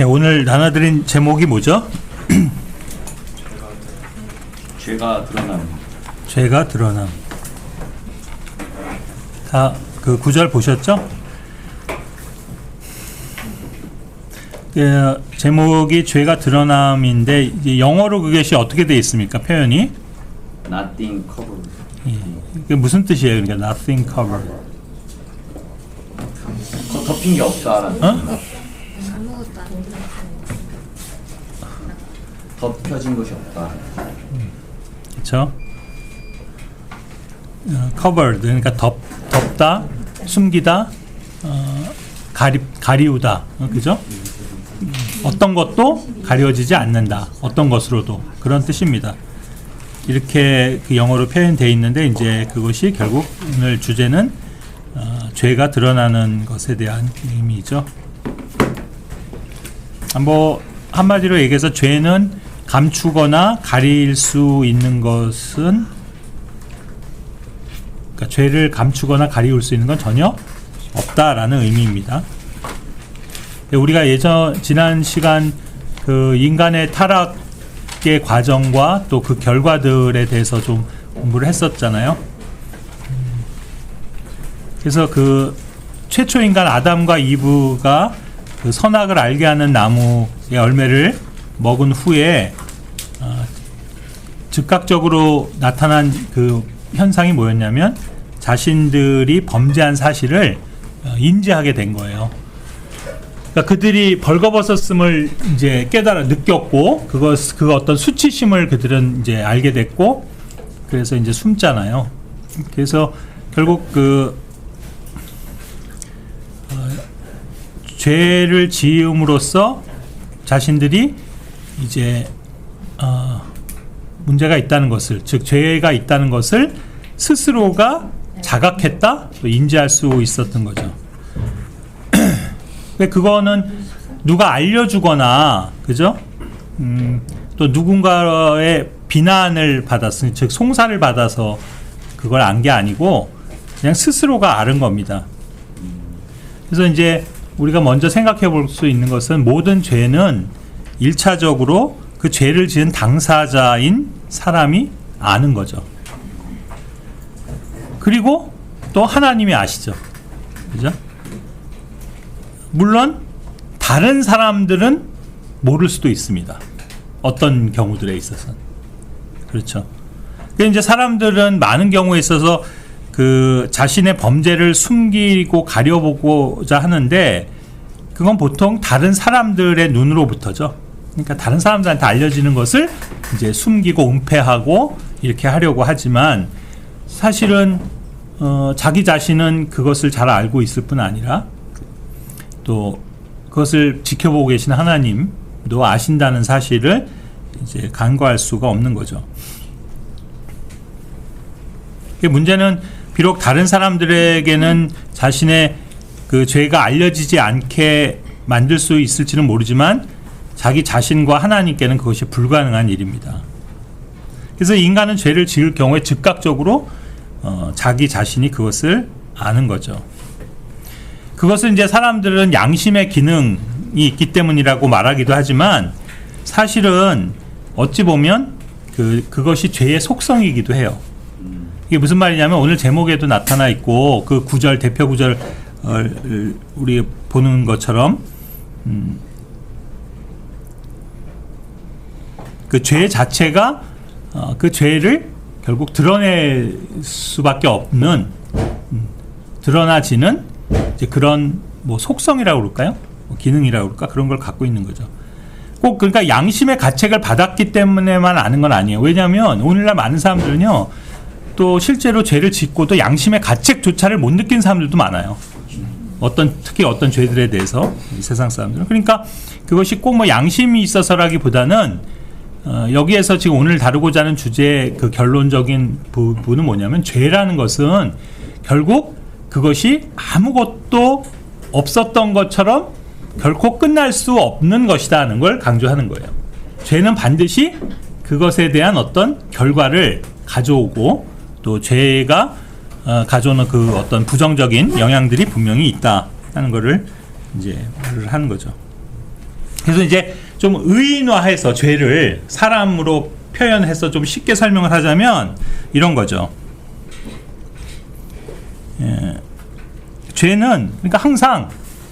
네, 오늘 나눠드린 제목이 뭐죠? 죄가 드러남. 죄가 드러남. 다 그 구절 보셨죠? 제목이 죄가 드러남인데 이제 영어로 그것이 어떻게 되어 있습니까? 표현이? Nothing covered. 예. 이게 무슨 뜻이에요? 그러니까 nothing covered. 덮인 게 없다라는. 어? 덮여진 것이 없다. 그렇죠? covered 그러니까 덮다, 숨기다, 가리우다, 그죠? 어떤 것도 가려지지 않는다. 어떤 것으로도 그런 뜻입니다. 이렇게 그 영어로 표현되어 있는데 이제 그것이 결국 오늘 주제는 죄가 드러나는 것에 대한 의미죠. 뭐 한마디로 얘기해서 죄는 감추거나 가릴 수 있는 것은, 그러니까 죄를 감추거나 가리울 수 있는 건 전혀 없다라는 의미입니다. 우리가 지난 시간 그 인간의 타락의 과정과 또 그 결과들에 대해서 좀 공부를 했었잖아요. 그래서 그 최초 인간 아담과 이브가 그 선악을 알게 하는 나무의 열매를 먹은 후에 즉각적으로 나타난 그 현상이 뭐였냐면 자신들이 범죄한 사실을 인지하게 된 거예요. 그러니까 그들이 벌거벗었음을 이제 느꼈고 그 어떤 수치심을 그들은 이제 알게 됐고, 그래서 이제 숨잖아요. 그래서 결국 죄를 지음으로써 자신들이 이제 문제가 있다는 것을, 즉 죄가 있다는 것을 스스로가 자각했다, 또 인지할 수 있었던 거죠. 그거는 누가 알려주거나, 그죠? 또 누군가의 비난을 받았으니, 즉 송사를 받아서 그걸 안 게 아니고 그냥 스스로가 아는 겁니다. 그래서 이제 우리가 먼저 생각해 볼 수 있는 것은 모든 죄는 1차적으로 그 죄를 지은 당사자인 사람이 아는 거죠. 그리고 또 하나님이 아시죠. 그죠? 물론 다른 사람들은 모를 수도 있습니다. 어떤 경우들에 있어서는. 그렇죠. 그러니까 이제 사람들은 많은 경우에 있어서 그 자신의 범죄를 숨기고 가려보고자 하는데, 그건 보통 다른 사람들의 눈으로부터죠. 그러니까 다른 사람들한테 알려지는 것을 이제 숨기고 은폐하고 이렇게 하려고 하지만, 사실은 자기 자신은 그것을 잘 알고 있을 뿐 아니라 또 그것을 지켜보고 계신 하나님도 아신다는 사실을 이제 간과할 수가 없는 거죠. 문제는 비록 다른 사람들에게는 자신의 그 죄가 알려지지 않게 만들 수 있을지는 모르지만 자기 자신과 하나님께는 그것이 불가능한 일입니다. 그래서 인간은 죄를 지을 경우에 즉각적으로 자기 자신이 그것을 아는 거죠. 그것은 이제 사람들은 양심의 기능이 있기 때문이라고 말하기도 하지만, 사실은 어찌 보면 그것이 죄의 속성이기도 해요. 이게 무슨 말이냐면 오늘 제목에도 나타나 있고 그 구절, 대표 구절 우리 보는 것처럼 그 죄 자체가 그 죄를 결국 드러낼 수밖에 없는, 드러나지는 이제 그런 뭐 속성이라고 그럴까요? 뭐 기능이라고 그럴까? 그런 걸 갖고 있는 거죠. 꼭 그러니까 양심의 가책을 받았기 때문에만 아는 건 아니에요. 왜냐하면 오늘날 많은 사람들은요, 또 실제로 죄를 짓고도 양심의 가책조차를 못 느낀 사람들도 많아요. 특히 어떤 죄들에 대해서 세상 사람들은. 그러니까 그것이 꼭 뭐 양심이 있어서라기보다는 여기에서 지금 오늘 다루고자 하는 주제의 그 결론적인 부분은 뭐냐면, 죄라는 것은 결국 그것이 아무것도 없었던 것처럼 결코 끝날 수 없는 것이다는 걸 강조하는 거예요. 죄는 반드시 그것에 대한 어떤 결과를 가져오고, 또 죄가 가져오는 그 어떤 부정적인 영향들이 분명히 있다는 것을 이제 말을 하는 거죠. 그래서 이제 좀 의인화해서 죄를 사람으로 표현해서 좀 쉽게 설명을 하자면 이런 거죠. 예. 죄는 그러니까 항상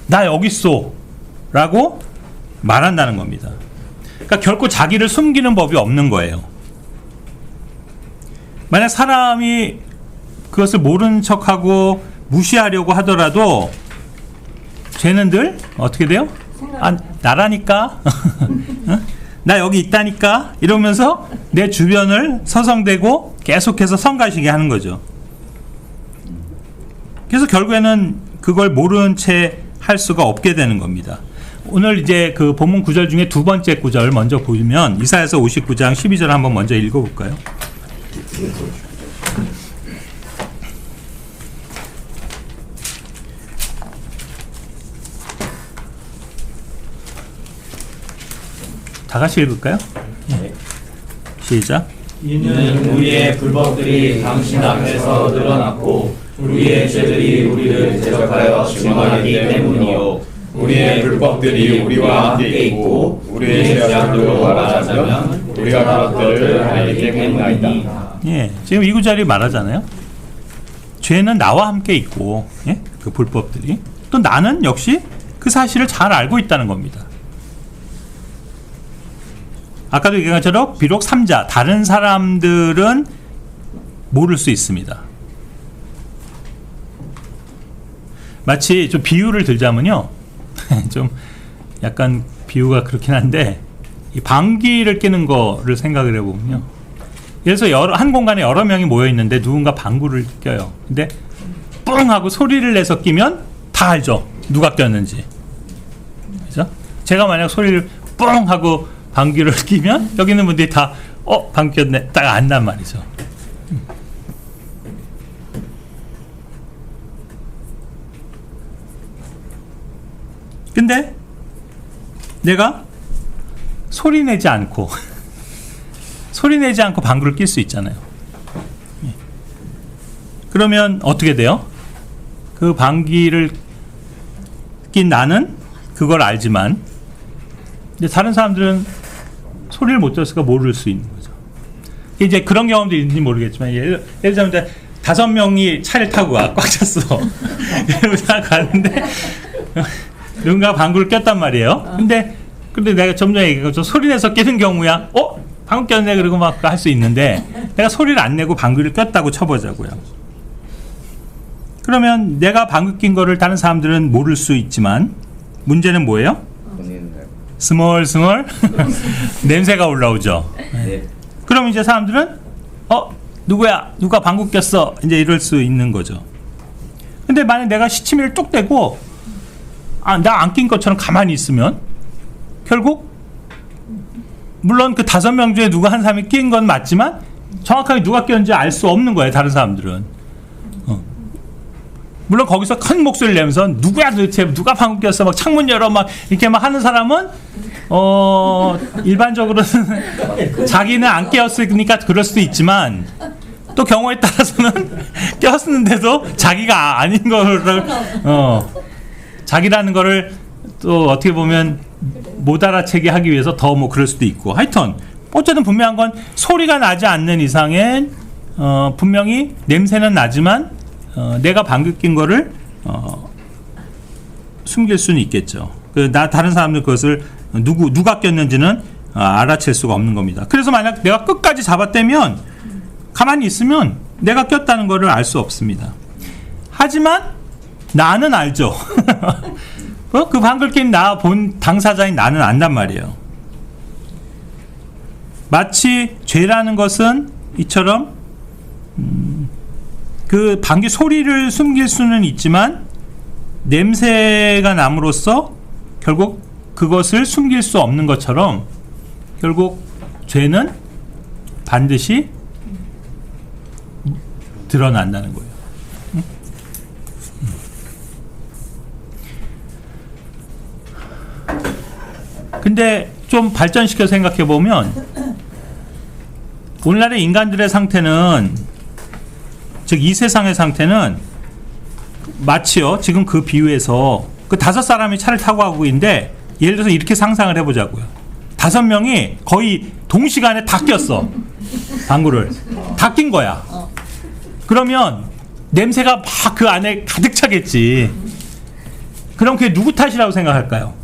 나 여기 있어 라고 말한다는 겁니다. 그러니까 결코 자기를 숨기는 법이 없는 거예요. 만약 사람이 그것을 모른 척하고 무시하려고 하더라도 죄는 늘 어떻게 돼요? 나라니까 나 여기 있다니까 이러면서 내 주변을 서성대고 계속해서 성가시게 하는 거죠. 그래서 결국에는 그걸 모른 채 할 수가 없게 되는 겁니다. 오늘 이제 그 본문 구절 중에 두 번째 구절 먼저 보면 이사야서 59장 12절 한번 먼저 읽어볼까요? 다 같이 읽을까요? 네. 시작. 이는 우리의 불법들이 당신 앞에서 늘어났고 우리의 죄들이 우리를 대적하여 증언하기 때문이요 우리의 불법들이 우리와 함께 있고 우리의 죄악으로 말하자면 우리가 그것들을 알기 때문이다. 예, 지금 이 구절이 말하잖아요. 죄는 나와 함께 있고, 예? 그 불법들이 또 나는 역시 그 사실을 잘 알고 있다는 겁니다. 아까도 얘기한 것처럼 비록 삼자 다른 사람들은 모를 수 있습니다. 마치 좀 비유를 들자면요. 좀 약간 비유가 그렇긴 한데 이 방귀를 뀌는 거를 생각을 해보면요. 그래서 한 공간에 여러 명이 모여 있는데 누군가 방구를 껴요. 근데 뿡 하고 소리를 내서 끼면 다 알죠. 누가 꼈는지. 그죠? 제가 만약 소리를 뿡 하고 방귀를 끼면 여기 있는 분들이 다 방귀 꼈네 딱 안단 말이죠. 근데 내가 소리 내지 않고 방구를 낄 수 있잖아요. 그러면 어떻게 돼요? 그 방귀를 낀 나는 그걸 알지만 근데 다른 사람들은 소리를 못 들었으니까 모를 수 있는 거죠. 이제 그런 경험도 있는지 모르겠지만 예를 들자면 5명이 차를 타고 꽉 찼어. 가는데 누군가 방구를 꼈단 말이에요. 근데 내가 좀 전에 얘기한 것처럼 소리 내서 끼는 경우야. 방구 꼈네 그러고 막 할 수 있는데 내가 소리를 안 내고 방구를 꼈다고 쳐보자고요. 그러면 내가 방구 낀 거를 다른 사람들은 모를 수 있지만 문제는 뭐예요? 스멀스멀 냄새가 올라오죠. 네. 그럼 이제 사람들은 누구야? 누가 방구 꼈어? 이제 이럴 수 있는 거죠. 근데 만약 내가 시치미를 뚝 대고 나 안 낀 것처럼 가만히 있으면 결국 물론 그 5명 중에 누가 한 사람이 낀 건 맞지만 정확하게 누가 꼈는지 알 수 없는 거예요. 다른 사람들은. 물론 거기서 큰 목소리를 내면서 누구야 도대체 누가 방구 꼈어 막 창문 열어 막 이렇게 막 하는 사람은 일반적으로는 자기는 안 꼈으니까 그럴 수도 있지만 또 경우에 따라서는 꼈는데도 자기가 아닌 거를 자기라는 거를 또 어떻게 보면 못 알아채게 하기 위해서 더 뭐 그럴 수도 있고 하여튼 어쨌든 분명한 건 소리가 나지 않는 이상엔 분명히 냄새는 나지만 내가 방귀 낀 거를 숨길 수는 있겠죠. 다른 사람들 그것을 누가 꼈는지는 알아챌 수가 없는 겁니다. 그래서 만약 내가 끝까지 잡아떼면 가만히 있으면 내가 꼈다는 거를 알 수 없습니다. 하지만 나는 알죠. 그 방귀를 낀 나 본 당사자인 나는 안단 말이에요. 마치 죄라는 것은 이처럼 그 방귀 소리를 숨길 수는 있지만 냄새가 남으로써 결국 그것을 숨길 수 없는 것처럼 결국 죄는 반드시 드러난다는 거예요. 근데 좀 발전시켜 생각해 보면 오늘날의 인간들의 상태는 즉 이 세상의 상태는 마치요 지금 그 비유에서 그 5사람이 차를 타고 가고 있는데 예를 들어서 이렇게 상상을 해보자고요. 5명이 거의 동시간에 다 꼈어. 방구를 다 낀 거야. 그러면 냄새가 막 그 안에 가득 차겠지. 그럼 그게 누구 탓이라고 생각할까요?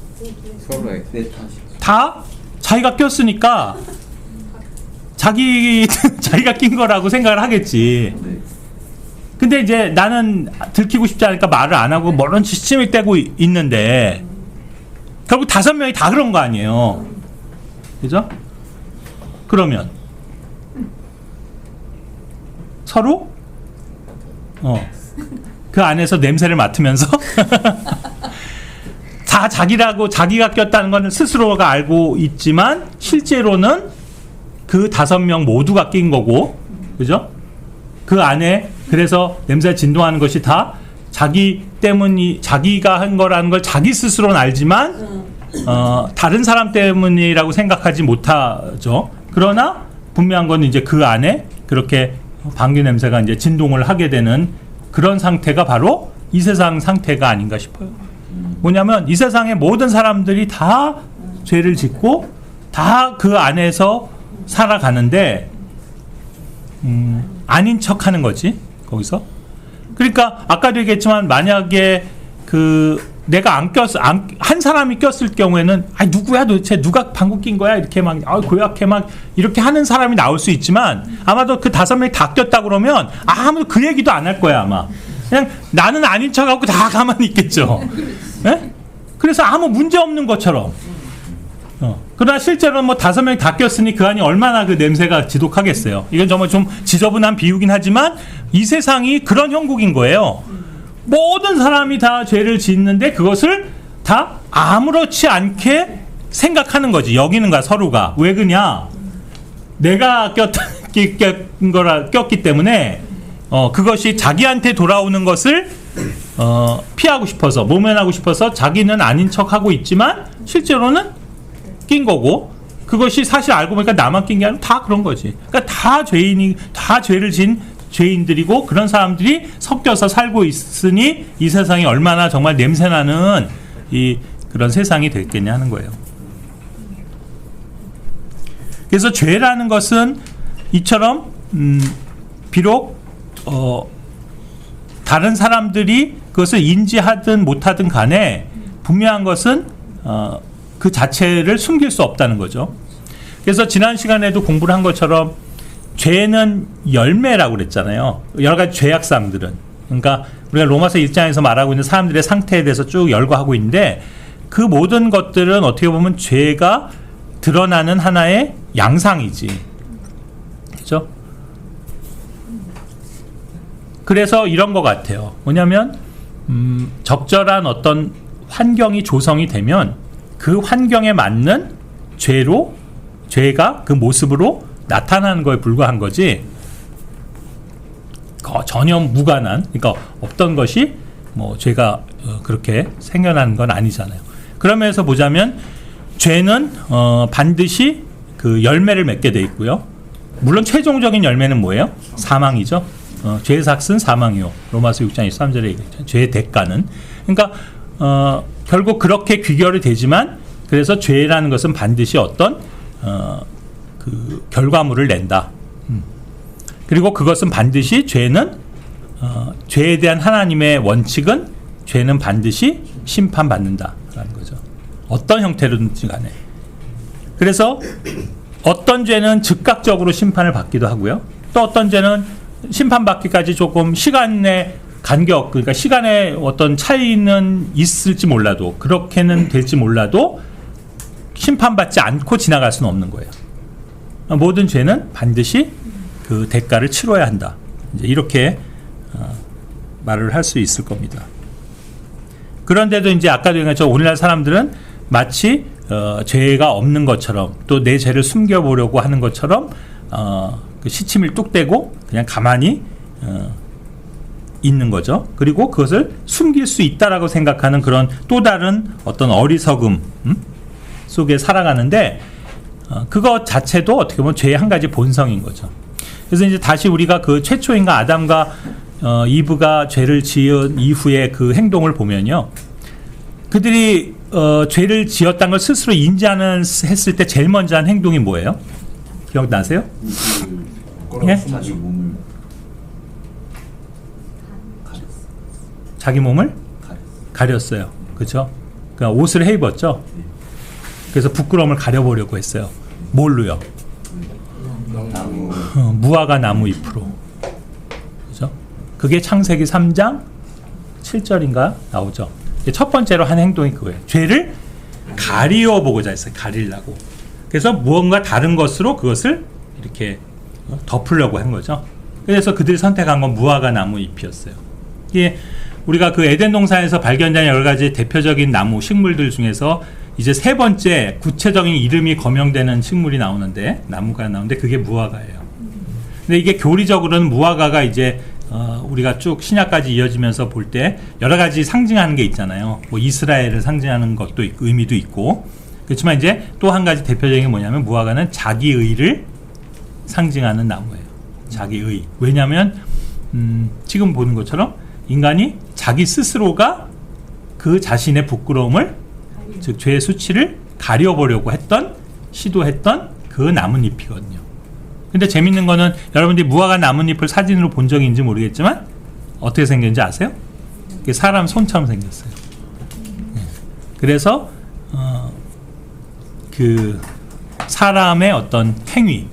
서로의 내 탓이. 다 자기가 꼈으니까 자기가 낀 거라고 생각을 하겠지. 네. 근데 이제 나는 들키고 싶지 않으니까 말을 안 하고 모른 척 시침을 있는데 결국 5명이 다 그런 거 아니에요. 그죠? 그러면 서로 그 안에서 냄새를 맡으면서 다 자기가 꼈다는 건 스스로가 알고 있지만 실제로는 그 5명 모두가 낀 거고, 그죠? 그 안에 그래서 냄새가 진동하는 것이 다 자기가 한 거라는 걸 자기 스스로는 알지만 다른 사람 때문이라고 생각하지 못하죠. 그러나 분명한 건 이제 그 안에 그렇게 방귀 냄새가 이제 진동을 하게 되는 그런 상태가 바로 이 세상 상태가 아닌가 싶어요. 뭐냐면 이 세상의 모든 사람들이 다 죄를 짓고 다 그 안에서 살아가는데 아닌 척 하는 거지 거기서. 그러니까 아까도 얘기했지만 만약에 내가 한 사람이 꼈을 경우에는 누구야 도대체 누가 방구 낀 거야 이렇게 막 고약해 막 이렇게 하는 사람이 나올 수 있지만 아마도 그 5명이 다 꼈다 그러면 아무도 그 얘기도 안 할 거야 아마. 그냥 나는 아닌 척하고 다 가만히 있겠죠. 네? 그래서 아무 문제 없는 것처럼. 그러나 실제로는 뭐 5명이 다 꼈으니 그 안이 얼마나 그 냄새가 지독하겠어요. 이건 정말 좀 지저분한 비유긴 하지만 이 세상이 그런 형국인 거예요. 모든 사람이 다 죄를 짓는데 그것을 다 아무렇지 않게 생각하는 거지. 여기는 거야 서로가. 왜 그냐? 내가 꼈기 때문에 그것이 자기한테 돌아오는 것을 피하고 싶어서 모면하고 싶어서 자기는 아닌 척하고 있지만 실제로는 낀 거고 그것이 사실 알고 보니까 나만 낀 게 아니라 다 그런 거지. 그러니까 다 죄를 진 죄인들이고 그런 사람들이 섞여서 살고 있으니 이 세상이 얼마나 정말 냄새나는 그런 세상이 됐겠냐 하는 거예요. 그래서 죄라는 것은 이처럼 비록 다른 사람들이 그것을 인지하든 못하든 간에 분명한 것은 그 자체를 숨길 수 없다는 거죠. 그래서 지난 시간에도 공부를 한 것처럼 죄는 열매라고 그랬잖아요. 여러 가지 죄악상들은. 그러니까 우리가 로마서 1장에서 말하고 있는 사람들의 상태에 대해서 쭉 열거하고 있는데 그 모든 것들은 어떻게 보면 죄가 드러나는 하나의 양상이지. 그렇죠? 그래서 이런 것 같아요. 뭐냐면 적절한 어떤 환경이 조성이 되면 그 환경에 맞는 죄가 그 모습으로 나타나는 거에 불과한 거지 전혀 무관한, 그러니까 없던 것이 뭐 죄가 그렇게 생겨나는 건 아니잖아요. 그런 면에서 보자면 죄는 반드시 그 열매를 맺게 돼 있고요. 물론 최종적인 열매는 뭐예요? 사망이죠. 죄의 삭은 사망이요. 로마서 6장 23절에 얘기했죠. 죄의 대가는. 그러니까 결국 그렇게 귀결이 되지만 그래서 죄라는 것은 반드시 어떤 그 결과물을 낸다. 그리고 그것은 반드시 죄는 죄에 대한 하나님의 원칙은 죄는 반드시 심판받는다라는 거죠. 어떤 형태로든지 간에. 그래서 어떤 죄는 즉각적으로 심판을 받기도 하고요. 또 어떤 죄는 심판받기까지 조금 시간의 간격, 그러니까 시간의 어떤 차이는 있을지 몰라도 그렇게는 될지 몰라도 심판받지 않고 지나갈 수는 없는 거예요. 모든 죄는 반드시 그 대가를 치러야 한다. 이제 이렇게 말을 할 수 있을 겁니다. 그런데도 이제 아까도 얘기했죠. 오늘날 사람들은 마치 죄가 없는 것처럼 또 내 죄를 숨겨보려고 하는 것처럼 그 시침을 뚝 떼고 그냥 가만히 있는 거죠. 그리고 그것을 숨길 수 있다라고 생각하는 그런 또 다른 어떤 어리석음 속에 살아가는데 그것 자체도 어떻게 보면 죄의 한 가지 본성인 거죠. 그래서 이제 다시 우리가 그 최초인가 아담과 이브가 죄를 지은 이후의 그 행동을 보면요. 그들이 죄를 지었다는 걸 스스로 인지하는 했을 때 제일 먼저 한 행동이 뭐예요? 기억나세요? 예? 자기 몸을 자기 몸을 가렸어. 가렸어요. 그렇죠? 그러니까 옷을 해입었죠. 그래서 부끄러움을 가려보려고 했어요. 뭘로요? 나무 무화과 나무 잎으로. 그죠? 그게 창세기 3장 7절인가 나오죠. 첫 번째로 한 행동이 그거예요. 죄를 가리워 보고자 했어요. 가리려고. 그래서 무언가 다른 것으로 그것을 이렇게 덮으려고 한 거죠. 그래서 그들이 선택한 건 무화과 나무 잎이었어요. 이게 우리가 그 에덴 동산에서 발견된 여러 가지 대표적인 나무, 식물들 중에서 이제 세 번째 구체적인 이름이 거명되는 식물이 나오는데, 나무가 나오는데 그게 무화과예요. 근데 이게 교리적으로는 무화과가 이제 우리가 쭉 신약까지 이어지면서 볼 때 여러 가지 상징하는 게 있잖아요. 뭐 이스라엘을 상징하는 것도 있고, 의미도 있고. 그렇지만 이제 또 한 가지 대표적인 게 뭐냐면 무화과는 자기의를 상징하는 나무예요. 자기의. 왜냐하면 지금 보는 것처럼 인간이 자기 스스로가 그 자신의 부끄러움을, 즉 죄의 수치를 가려보려고 시도했던 그 나뭇잎이거든요. 근데 재밌는 거는 여러분들이 무화과 나뭇잎을 사진으로 본 적이 있는지 모르겠지만 어떻게 생겼는지 아세요? 이게 사람 손처럼 생겼어요. 그래서 그 사람의 어떤 행위,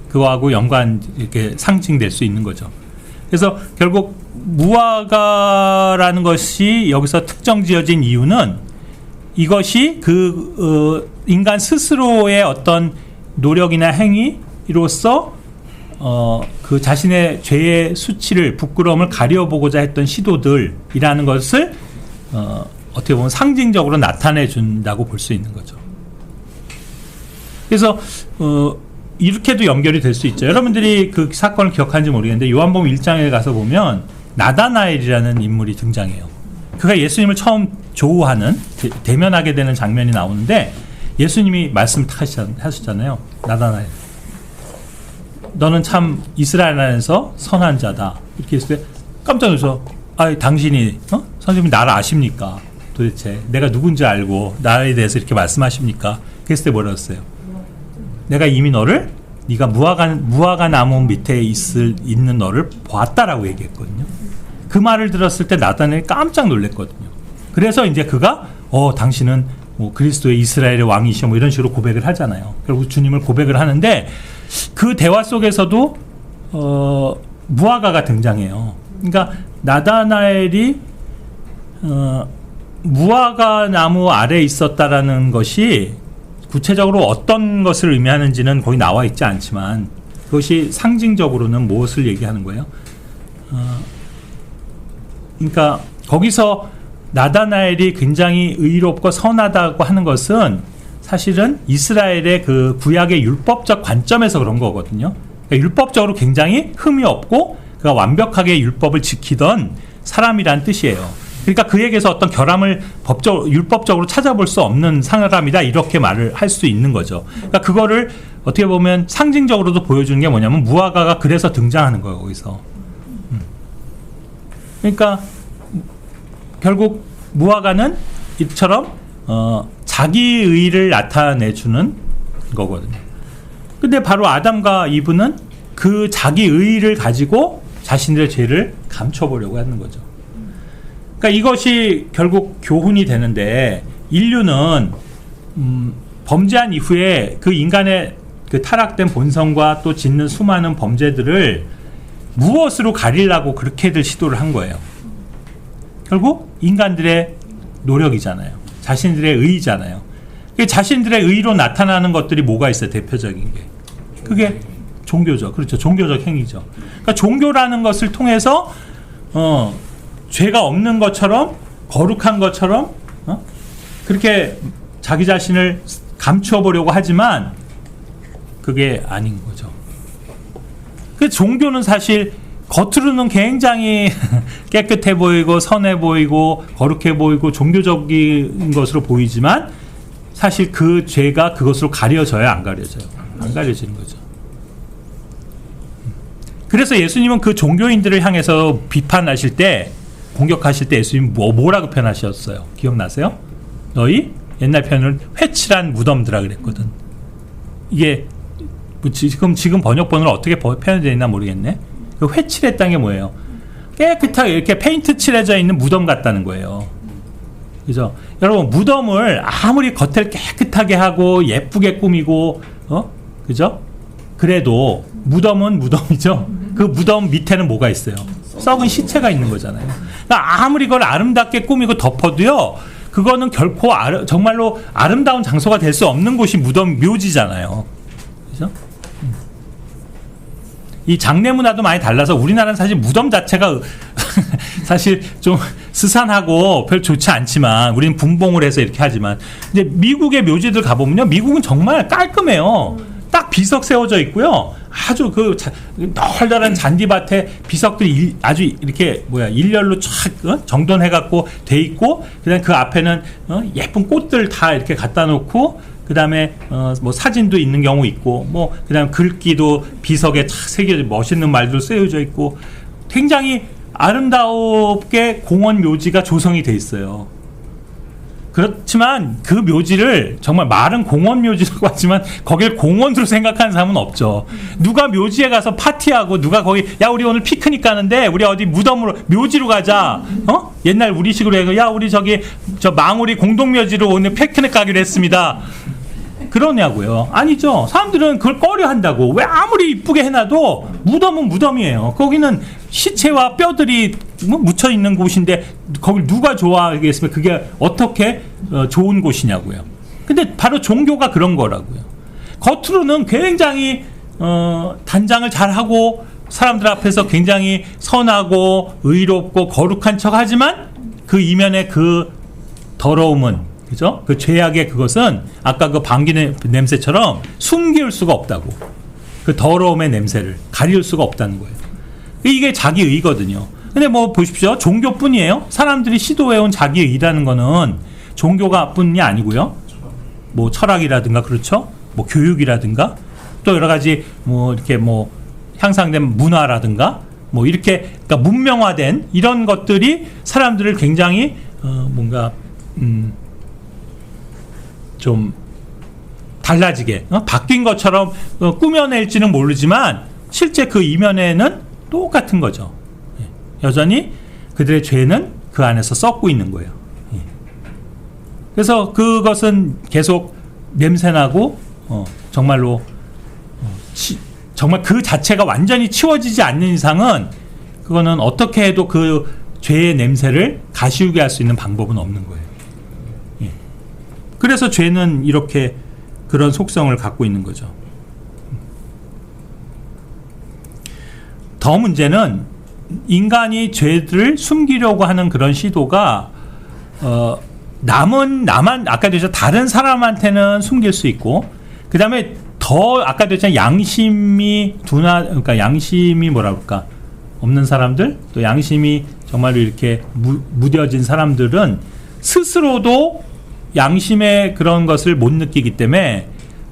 그거하고 이렇게 상징될 수 있는 거죠. 그래서 결국 무화과라는 것이 여기서 특정 지어진 이유는 이것이 인간 스스로의 어떤 노력이나 행위로서 그 자신의 죄의 수치를, 부끄러움을 가려보고자 했던 시도들이라는 것을 어떻게 보면 상징적으로 나타내 준다고 볼 수 있는 거죠. 그래서 이렇게도 연결이 될 수 있죠. 여러분들이 그 사건을 기억하는지 모르겠는데 요한복음 1장에 가서 보면 나다나엘이라는 인물이 등장해요. 그가 예수님을 처음 조우하는, 대면하게 되는 장면이 나오는데 예수님이 말씀을 하셨잖아요. 나다나엘, 너는 참 이스라엘 안에서 선한 자다. 이렇게 했을 때 깜짝 놀라서, 당신이 선생님이 나를 아십니까? 도대체 내가 누군지 알고 나에 대해서 이렇게 말씀하십니까? 그랬을 때 뭐라고 했어요? 내가 이미 네가 무화과 나무 밑에 있는 너를 보았다라고 얘기했거든요. 그 말을 들었을 때 나다나엘이 깜짝 놀랐거든요. 그래서 이제 그가 당신은 뭐 그리스도의 이스라엘의 왕이시오, 뭐 이런 식으로 고백을 하잖아요. 결국 주님을 고백을 하는데 그 대화 속에서도 무화과가 등장해요. 그러니까 나다나엘이 무화과 나무 아래에 있었다라는 것이 구체적으로 어떤 것을 의미하는지는 거기 나와 있지 않지만 그것이 상징적으로는 무엇을 얘기하는 거예요? 그러니까 거기서 나다나엘이 굉장히 의롭고 선하다고 하는 것은 사실은 이스라엘의 그 구약의 율법적 관점에서 그런 거거든요. 그러니까 율법적으로 굉장히 흠이 없고 그가 완벽하게 율법을 지키던 사람이란 뜻이에요. 그러니까 그에게서 어떤 결함을 율법적으로 찾아볼 수 없는 사람이다, 이렇게 말을 할 수 있는 거죠. 그러니까 그거를 어떻게 보면 상징적으로도 보여주는 게 뭐냐면 무화과가 그래서 등장하는 거예요, 거기서. 그러니까 결국 무화과는 이처럼 자기의를 나타내주는 거거든요. 근데 바로 아담과 이브는 그 자기의를 가지고 자신들의 죄를 감춰보려고 하는 거죠. 그러니까 이것이 결국 교훈이 되는데, 인류는 범죄한 이후에 그 인간의 그 타락된 본성과 또 짓는 수많은 범죄들을 무엇으로 가리려고 그렇게들 시도를 한 거예요. 결국 인간들의 노력이잖아요. 자신들의 의잖아요. 자신들의 의로 나타나는 것들이 뭐가 있어요? 대표적인 게. 그게 종교죠. 그렇죠. 종교적 행위죠. 그러니까 종교라는 것을 통해서 죄가 없는 것처럼, 거룩한 것처럼 그렇게 자기 자신을 감추어 보려고 하지만 그게 아닌 거죠. 그 종교는 사실 겉으로는 굉장히 깨끗해 보이고 선해 보이고 거룩해 보이고 종교적인 것으로 보이지만 사실 그 죄가 그것으로 가려져요, 안 가려져요? 안 가려지는 거죠. 그래서 예수님은 그 종교인들을 향해서 비판하실 때, 공격하실 때 예수님 뭐라고 표현하셨어요? 기억나세요? 너희 옛날 표현을 회칠한 무덤들아 그랬거든. 이게 뭐 지금 번역본으로 어떻게 표현되어 있나 모르겠네. 그 회칠했다는 게 뭐예요? 깨끗하게 이렇게 페인트 칠해져 있는 무덤 같다는 거예요. 그죠? 여러분, 무덤을 아무리 겉을 깨끗하게 하고 예쁘게 꾸미고 그죠? 그래도 무덤은 무덤이죠. 그 무덤 밑에는 뭐가 있어요? 썩은 시체가 있는 거잖아요. 그러니까 아무리 그걸 아름답게 꾸미고 덮어도요, 그거는 결코 정말로 아름다운 장소가 될 수 없는 곳이 무덤 묘지잖아요. 그죠? 이 장례 문화도 많이 달라서 우리나라는 사실 무덤 자체가 사실 좀 스산하고 별 좋지 않지만 우리는 분봉을 해서 이렇게 하지만, 이제 미국의 묘지들 가보면요, 미국은 정말 깔끔해요. 딱 비석 세워져 있고요, 아주 그 널널한 잔디밭에 비석들이 아주 이렇게 일렬로 쫙 정돈해갖고 돼 있고, 그다음 그 앞에는 예쁜 꽃들 다 이렇게 갖다 놓고, 그 다음에 뭐 사진도 있는 경우 있고, 뭐 그다음 글귀도 비석에 착 새겨져 멋있는 말도 쓰여져 있고, 굉장히 아름답게 공원 묘지가 조성이 돼 있어요. 그렇지만 그 묘지를 정말 말은 공원 묘지라고 하지만 거길 공원으로 생각하는 사람은 없죠. 누가 묘지에 가서 파티하고, 누가 거기 야 우리 오늘 피크닉 가는데 우리 어디 무덤으로 묘지로 가자, 옛날 우리식으로 해서 야 우리 저기 저 망우리 공동묘지로 오늘 피크닉 가기로 했습니다, 그러냐고요? 아니죠. 사람들은 그걸 꺼려 한다고. 왜 아무리 이쁘게 해놔도 무덤은 무덤이에요. 거기는 시체와 뼈들이 묻혀 있는 곳인데 거길 누가 좋아하겠습니까? 그게 어떻게 좋은 곳이냐고요. 근데 바로 종교가 그런 거라고요. 겉으로는 굉장히 단장을 잘하고 사람들 앞에서 굉장히 선하고 의롭고 거룩한 척 하지만 그 이면에 그 더러움은, 그죠? 그 죄악의 그것은 아까 그 방귀 냄새처럼 숨길 수가 없다고. 그 더러움의 냄새를 가릴 수가 없다는 거예요. 이게 자기 의거든요. 근데 뭐 보십시오. 종교뿐이에요. 사람들이 시도해온 자기 의라는 거는 종교가 뿐이 아니고요. 뭐 철학이라든가, 그렇죠? 뭐 교육이라든가, 또 여러 가지 뭐 이렇게 뭐 향상된 문화라든가, 뭐 이렇게 그러니까 문명화된 이런 것들이 사람들을 굉장히 뭔가 좀 달라지게 바뀐 것처럼 꾸며낼지는 모르지만 실제 그 이면에는 똑같은 거죠. 여전히 그들의 죄는 그 안에서 썩고 있는 거예요. 그래서 그것은 계속 냄새나고 정말로 정말 그 자체가 완전히 치워지지 않는 이상은 그거는 어떻게 해도 그 죄의 냄새를 가시우게 할 수 있는 방법은 없는 거예요. 그래서 죄는 이렇게 그런 속성을 갖고 있는 거죠. 더 문제는 인간이 죄를 숨기려고 하는 그런 시도가 나만 아까도 했죠. 다른 사람한테는 숨길 수 있고, 그 다음에 더 아까도 했잖아요. 양심이 그러니까 양심이 뭐라 그럴까, 없는 사람들, 또 양심이 정말로 이렇게 무뎌진 사람들은 스스로도 양심의 그런 것을 못 느끼기 때문에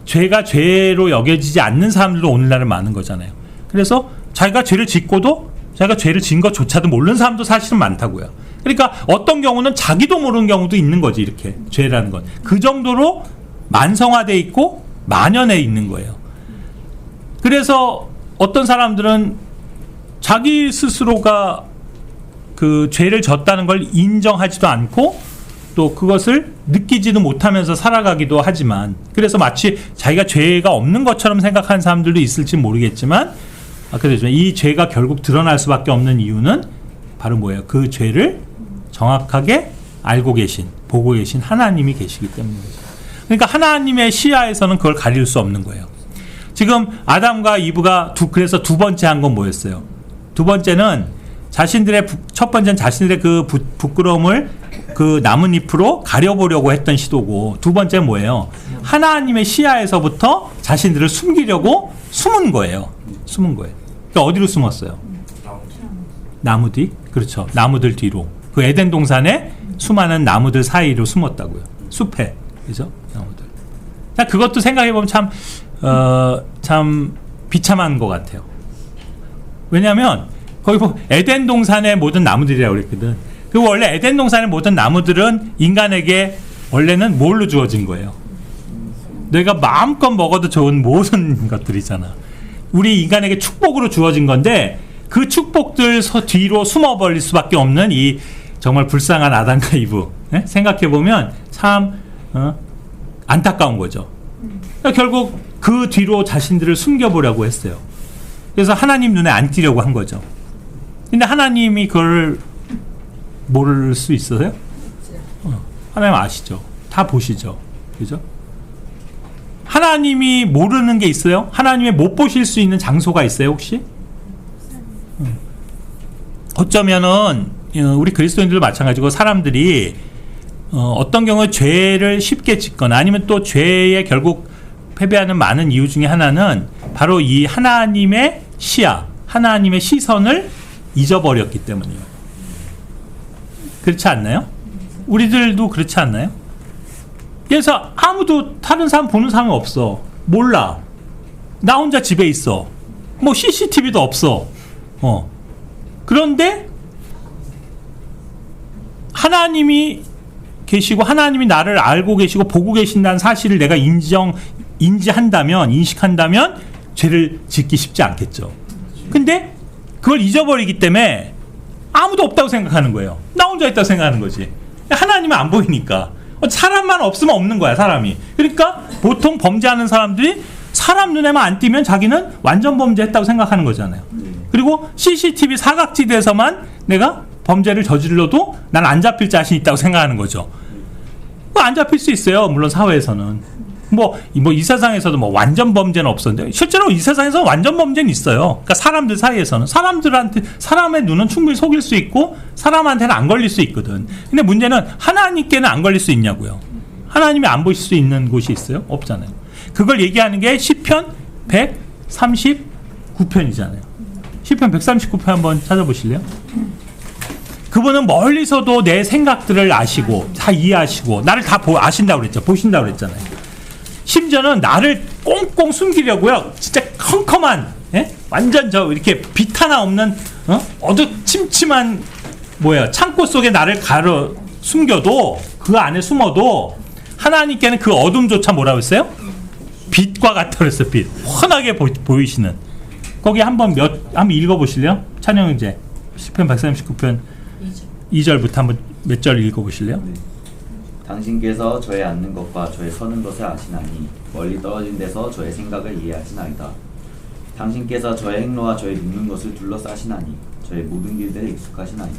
죄가 죄로 여겨지지 않는 사람들도 오늘날은 많은 거잖아요. 그래서 자기가 죄를 짓고도 자기가 죄를 지은 것조차도 모르는 사람도 사실은 많다고요. 그러니까 어떤 경우는 자기도 모르는 경우도 있는 거지, 이렇게 죄라는 건. 그 정도로 만성화돼 있고 만연해 있는 거예요. 그래서 어떤 사람들은 자기 스스로가 그 죄를 졌다는 걸 인정하지도 않고 또 그것을 느끼지도 못하면서 살아가기도 하지만, 그래서 마치 자기가 죄가 없는 것처럼 생각하는 사람들도 있을지 모르겠지만, 아까 그랬지만 이 죄가 결국 드러날 수밖에 없는 이유는 바로 뭐예요? 그 죄를 정확하게 알고 계신, 보고 계신 하나님이 계시기 때문인 거죠. 그러니까 하나님의 시야에서는 그걸 가릴 수 없는 거예요. 지금 아담과 이브가 그래서 두 번째 한 건 뭐였어요? 두 번째는 첫 번째는 자신들의 그 부끄러움을 그 나뭇잎으로 가려보려고 했던 시도고, 두 번째는 뭐예요? 하나님의 시야에서부터 자신들을 숨기려고 숨은 거예요. 숨은 거예요. 그러니까 어디로 숨었어요? 나무 뒤? 그렇죠. 나무들 뒤로. 그 에덴 동산에 수많은 나무들 사이로 숨었다고요. 숲에. 그죠? 나무들. 그것도 생각해보면 참 비참한 것 같아요. 왜냐하면 거기 에덴 동산의 모든 나무들이라고 그랬거든. 그 원래 에덴 동산의 모든 나무들은 인간에게 원래는 뭘로 주어진 거예요? 내가 마음껏 먹어도 좋은 모든 것들이잖아. 우리 인간에게 축복으로 주어진 건데 그 축복들 뒤로 숨어 버릴 수밖에 없는 이 정말 불쌍한 아담과 이브. 네? 생각해 보면 참 안타까운 거죠. 그러니까 결국 그 뒤로 자신들을 숨겨보려고 했어요. 그래서 하나님 눈에 안 띄려고 한 거죠. 근데 하나님이 그걸 모를 수 있어요? 하나님 아시죠? 다 보시죠. 그죠? 하나님이 모르는 게 있어요? 하나님이 못 보실 수 있는 장소가 있어요, 혹시? 어쩌면은 우리 그리스도인들도 마찬가지고 사람들이 어떤 경우에 죄를 쉽게 짓거나 아니면 또 죄에 결국 패배하는 많은 이유 중에 하나는 바로 이 하나님의 시야, 하나님의 시선을 잊어버렸기 때문이에요. 그렇지 않나요? 우리들도 그렇지 않나요? 그래서 아무도 다른 사람 보는 사람이 없어. 몰라. 나 혼자 집에 있어. 뭐 CCTV도 없어. 그런데 하나님이 계시고 하나님이 나를 알고 계시고 보고 계신다는 사실을 내가 인지한다면, 인식한다면 죄를 짓기 쉽지 않겠죠. 근데 그걸 잊어버리기 때문에 아무도 없다고 생각하는 거예요. 나 혼자 있다고 생각하는 거지. 하나님은 안 보이니까. 사람만 없으면 없는 거야, 사람이. 그러니까 보통 범죄하는 사람들이 사람 눈에만 안 띄면 자기는 완전 범죄했다고 생각하는 거잖아요. 그리고 CCTV 사각지대에서만 내가 범죄를 저질러도 난 안 잡힐 자신 있다고 생각하는 거죠. 안 잡힐 수 있어요. 물론 사회에서는. 이 세상에서도 완전 범죄는 없었는데 실제로 이 세상에서 완전 범죄는 있어요. 그러니까 사람들 사이에서는 사람의 눈은 충분히 속일 수 있고 사람한테는 안 걸릴 수 있거든. 근데 문제는 하나님께는 안 걸릴 수 있냐고요. 하나님이 안 보실 수 있는 곳이 있어요? 없잖아요. 그걸 얘기하는 게 시편 139편이잖아요. 시편 139편 한번 찾아보실래요? 그분은 멀리서도 내 생각들을 아시고 다 이해하시고 나를 다 아신다고 그랬죠. 보신다고 그랬잖아요. 심지어는 나를 꽁꽁 숨기려고요. 진짜 컴컴한 완전 이렇게 빛 하나 없는 어두침침한 창고 속에 나를 가려 숨겨도 그 안에 숨어도 하나님께는 그 어둠조차 뭐라고 했어요? 빛과 같다 그랬어요. 빛. 환하게 보이시는. 거기 한번 읽어보실래요? 찬영 형제 시편 139편 2절부터 한번 몇 절 읽어보실래요? 네. 당신께서 저의 앉는 것과 저의 서는 것을 아시나니 멀리 떨어진 데서 저의 생각을 이해하시나이다. 당신께서 저의 행로와 저의 눕는 것을 둘러싸시나니 저의 모든 길들에 익숙하시나이다.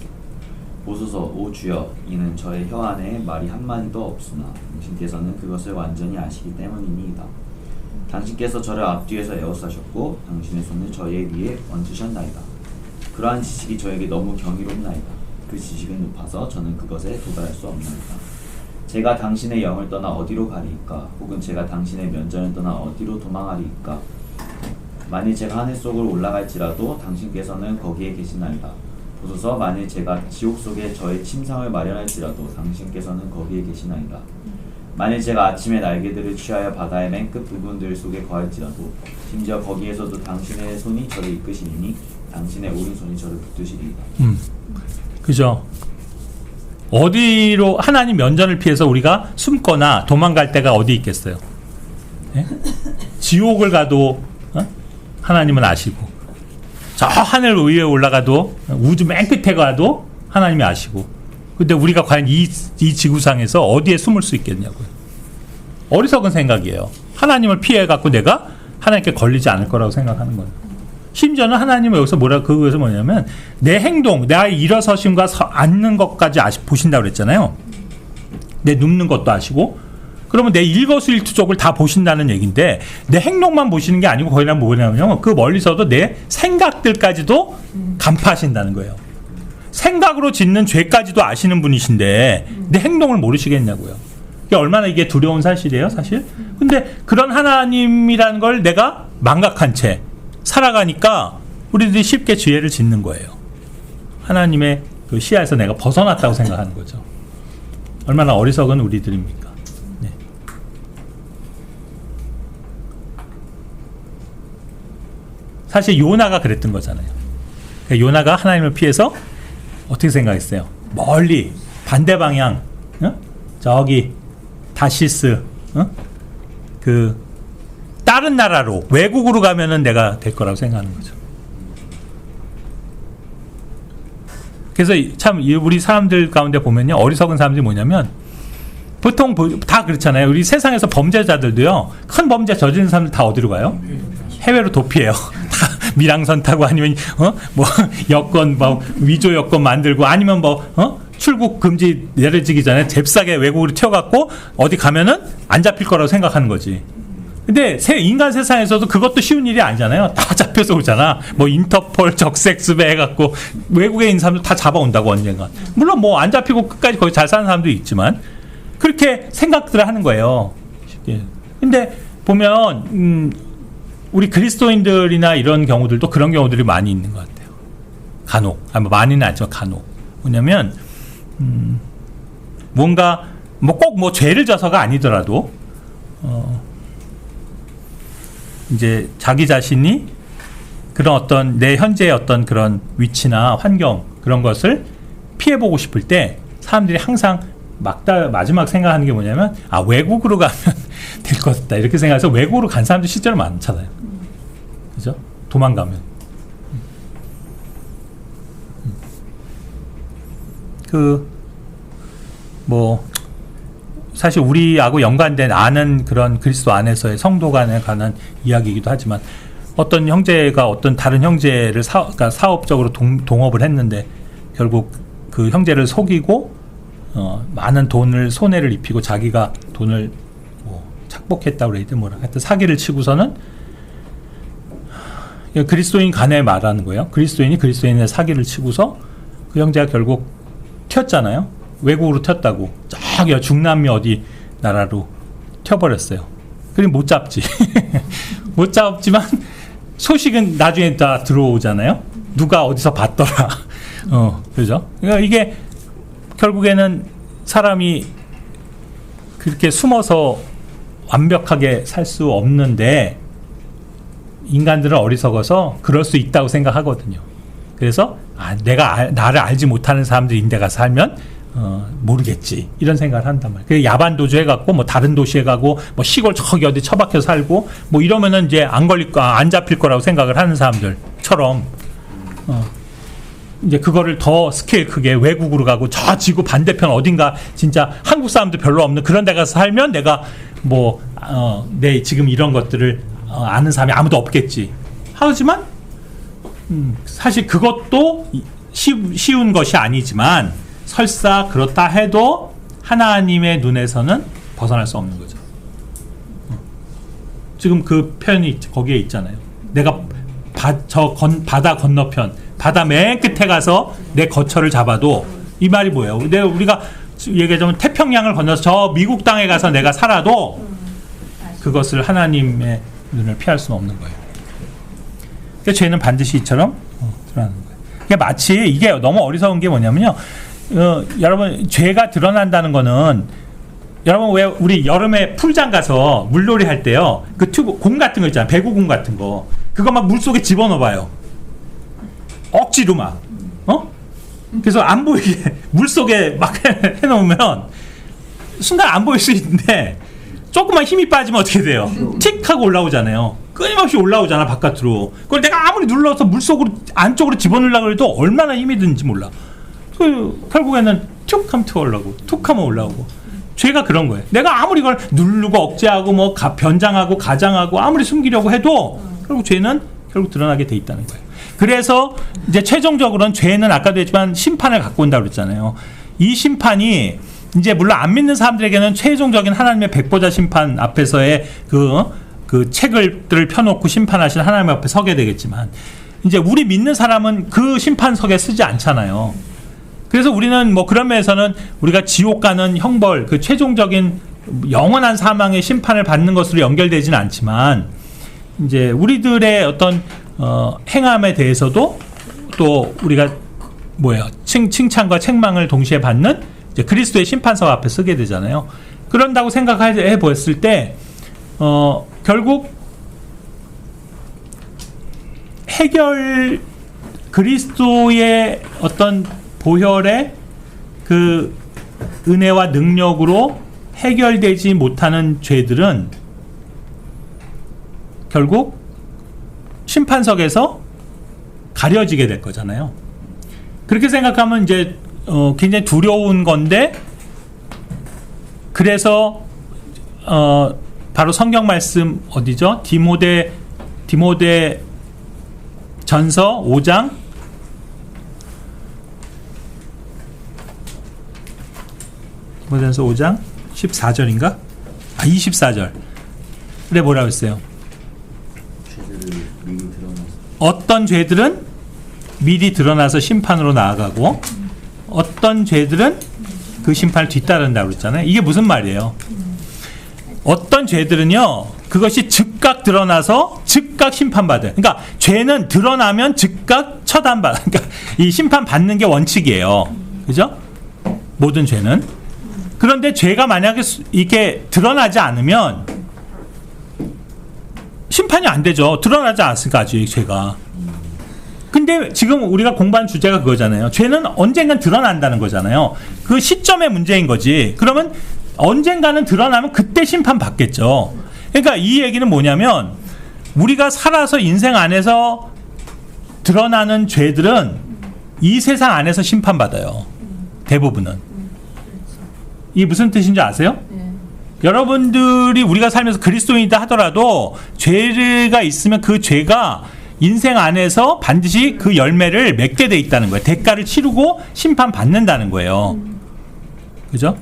보소서 오 주여 이는 저의 혀 안에 말이 한마디도 없으나 당신께서는 그것을 완전히 아시기 때문이니이다. 당신께서 저를 앞뒤에서 에워싸셨고 당신의 손을 저의 위에 얹으셨나이다. 그러한 지식이 저에게 너무 경이롭나이다. 그 지식은 높아서 저는 그것에 도달할 수 없나이다. 제가 당신의 영을 떠나 어디로 가리이까? 혹은 제가 당신의 면전을 떠나 어디로 도망하리이까? 만일 제가 하늘 속으로 올라갈지라도 당신께서는 거기에 계시나이다. 보소서 만일 제가 지옥 속에 저의 침상을 마련할지라도 당신께서는 거기에 계시나이다. 만일 제가 아침에 날개들을 취하여 바다의 맨 끝 부분들 속에 거할지라도 심지어 거기에서도 당신의 손이 저를 이끄시리니 당신의 오른손이 저를 붙드시리이다. 그죠? 어디로 하나님 면전을 피해서 우리가 숨거나 도망갈 데가 어디 있겠어요? 네? 지옥을 가도 하나님은 아시고 저 하늘 위에 올라가도 우주 맨 끝에 가도 하나님이 아시고 근데 우리가 과연 이 지구상에서 어디에 숨을 수 있겠냐고요. 어리석은 생각이에요. 하나님을 피해갖고 내가 하나님께 걸리지 않을 거라고 생각하는 거예요. 심지어는 하나님은 여기서 그것은 뭐냐면 내 행동, 내 일어서심과 앉는 것까지 보신다고 그랬잖아요. 내 눕는 것도 아시고 그러면 내 일거수일투족을 다 보신다는 얘기인데 내 행동만 보시는 게 아니고 거기는 뭐냐면 그 멀리서도 내 생각들까지도 간파하신다는 거예요. 생각으로 짓는 죄까지도 아시는 분이신데 내 행동을 모르시겠냐고요. 이게 얼마나 이게 두려운 사실이에요, 사실. 근데 그런 하나님이라는 걸 내가 망각한 채 살아가니까 우리들이 쉽게 죄를 짓는 거예요. 하나님의 그 시야에서 내가 벗어났다고 생각하는 거죠. 얼마나 어리석은 우리들입니까? 네. 사실 요나가 그랬던 거잖아요. 그러니까 요나가 하나님을 피해서 어떻게 생각했어요? 멀리 반대 방향, 저기 다시스, 그 다른 나라로 외국으로 가면은 내가 될 거라고 생각하는 거죠. 그래서 참 우리 사람들 가운데 보면요, 어리석은 사람들이 뭐냐면 보통 다 그렇잖아요. 우리 세상에서 범죄자들도요, 큰 범죄 저지른 사람들 다 어디로 가요? 해외로 도피해요. 다 밀항선 타고 아니면 뭐 여권 뭐 위조 여권 만들고 아니면 뭐 출국 금지 내려지기 전에 잽싸게 외국으로 튀어갖고 어디 가면은 안 잡힐 거라고 생각하는 거지. 근데 인간 세상에서도 그것도 쉬운 일이 아니잖아요. 다 잡혀서 오잖아. 뭐 인터폴 적색수배 해갖고 외국에 있는 사람들 다 잡아온다고 언젠가. 물론 뭐 안 잡히고 끝까지 거기 잘 사는 사람도 있지만 그렇게 생각들을 하는 거예요. 쉽게. 근데 보면 우리 그리스도인들이나 이런 경우들도 그런 경우들이 많이 있는 것 같아요. 간혹. 많이는 아니죠. 간혹. 뭐냐면 뭔가 뭐 꼭 뭐 죄를 져서가 아니더라도 이제 자기 자신이 그런 어떤 내 현재의 어떤 그런 위치나 환경 그런 것을 피해보고 싶을 때 사람들이 항상 마지막 생각하는 게 뭐냐면 외국으로 가면 될 것 같다 이렇게 생각해서 외국으로 간 사람들 실제로 많잖아요. 그죠? 도망가면. 뭐 사실 우리하고 연관된 아는 그런 그리스도 안에서의 성도 간에 관한 이야기이기도 하지만 어떤 형제가 어떤 다른 형제를 그러니까 사업적으로 동업을 했는데 결국 그 형제를 속이고 많은 돈을 손해를 입히고 자기가 돈을 뭐 착복했다고 그래야 돼 뭐라 하여튼 사기를 치고서는 그리스도인 간에 말하는 거예요. 그리스도인이 그리스도인의 사기를 치고서 그 형제가 결국 튀었잖아요. 외국으로 튀었다고 저기 중남미 어디 나라로 튀어버렸어요. 그럼 못 잡지. 못 잡지만 소식은 나중에 다 들어오잖아요. 누가 어디서 봤더라. 그죠? 그러니까 이게 결국에는 사람이 그렇게 숨어서 완벽하게 살 수 없는데 인간들은 어리석어서 그럴 수 있다고 생각하거든요. 그래서 내가 나를 알지 못하는 사람들이 인데 가서 살면 모르겠지 이런 생각을 한단 말이에요. 그래서 야반도주 해갖고 뭐 다른 도시에 가고 뭐 시골 저기 어디 처박혀 살고 뭐 이러면은 이제 안 잡힐 거라고 생각을 하는 사람들처럼 이제 그거를 더 스케일 크게 외국으로 가고 저 지구 반대편 어딘가 진짜 한국 사람들 별로 없는 그런 데 가서 살면 내가 내 지금 이런 것들을 아는 사람이 아무도 없겠지. 하지만 사실 그것도 쉬운 것이 아니지만 설사 그렇다 해도 하나님의 눈에서는 벗어날 수 없는 거죠. 지금 그 표현이 거기에 있잖아요. 내가 바다 건너편 바다 맨 끝에 가서 내 거처를 잡아도 이 말이 뭐예요? 우리가 얘기하자면 태평양을 건너서 저 미국 땅에 가서 내가 살아도 그것을 하나님의 눈을 피할 수는 없는 거예요. 그러니까 죄는 반드시 이처럼 드러나는 거예요. 그러니까 마치 이게 너무 어리석은 게 뭐냐면요. 여러분 죄가 드러난다는 거는 여러분 왜 우리 여름에 풀장 가서 물놀이 할 때요. 그 튜브 공 같은 거 있잖아요. 배구공 같은 거. 그거 막 물속에 집어넣어봐요. 억지로 막. 그래서 안 보이게 물속에 막 해놓으면 순간 안 보일 수 있는데 조금만 힘이 빠지면 어떻게 돼요? 틱 하고 올라오잖아요. 끊임없이 올라오잖아 바깥으로. 그걸 내가 아무리 눌러서 물속으로 안쪽으로 집어넣으려고 해도 얼마나 힘이 드는지 몰라. 결국에는 툭 하면 튀어올라오고 툭 하면 올라오고. 죄가 그런 거예요. 내가 아무리 이걸 누르고 억제하고 뭐 변장하고 가장하고 아무리 숨기려고 해도 결국 죄는 결국 드러나게 돼 있다는 거예요. 그래서 이제 최종적으로는 죄는 아까도 했지만 심판을 갖고 온다고 그랬잖아요. 이 심판이 이제 물론 안 믿는 사람들에게는 최종적인 하나님의 백보자 심판 앞에서의 그 책을들을 펴놓고 심판하신 하나님 앞에 서게 되겠지만 이제 우리 믿는 사람은 그 심판석에 쓰지 않잖아요. 그래서 우리는 뭐 그런 면에서는 우리가 지옥 가는 형벌, 그 최종적인 영원한 사망의 심판을 받는 것으로 연결되지는 않지만 이제 우리들의 어떤 행함에 대해서도 또 우리가 칭찬과 책망을 동시에 받는 이제 그리스도의 심판석 앞에 쓰게 되잖아요. 그런다고 생각해 보았을 때 결국 그리스도의 어떤 보혈의 그 은혜와 능력으로 해결되지 못하는 죄들은 결국 심판석에서 가려지게 될 거잖아요. 그렇게 생각하면 이제 굉장히 두려운 건데, 그래서 바로 성경 말씀 어디죠? 디모데 전서 5장 14절인가? 24절. 그래, 뭐라고 했어요? 죄들을 미리 드러나서 어떤 죄들은 미리 드러나서 심판으로 나아가고 어떤 죄들은 그 심판을 뒤따른다고 그랬잖아요. 이게 무슨 말이에요? 어떤 죄들은요, 그것이 즉각 드러나서 즉각 심판받아요. 그러니까 죄는 드러나면 즉각 처단받아. 그러니까 이 심판받는 게 원칙이에요. 그죠? 모든 죄는. 그런데 죄가 만약에 이게 드러나지 않으면 심판이 안 되죠. 드러나지 않았으니까 아직 죄가. 근데 지금 우리가 공부한 주제가 그거잖아요. 죄는 언젠간 드러난다는 거잖아요. 그 시점의 문제인 거지. 그러면 언젠가는 드러나면 그때 심판받겠죠. 그러니까 이 얘기는 뭐냐면, 우리가 살아서 인생 안에서 드러나는 죄들은 이 세상 안에서 심판받아요. 대부분은. 이게 무슨 뜻인지 아세요? 여러분들이 우리가 살면서 그리스도인이다 하더라도 죄가 있으면 그 죄가 인생 안에서 반드시 그 열매를 맺게 돼 있다는 거예요. 대가를 치르고 심판받는다는 거예요. 그죠?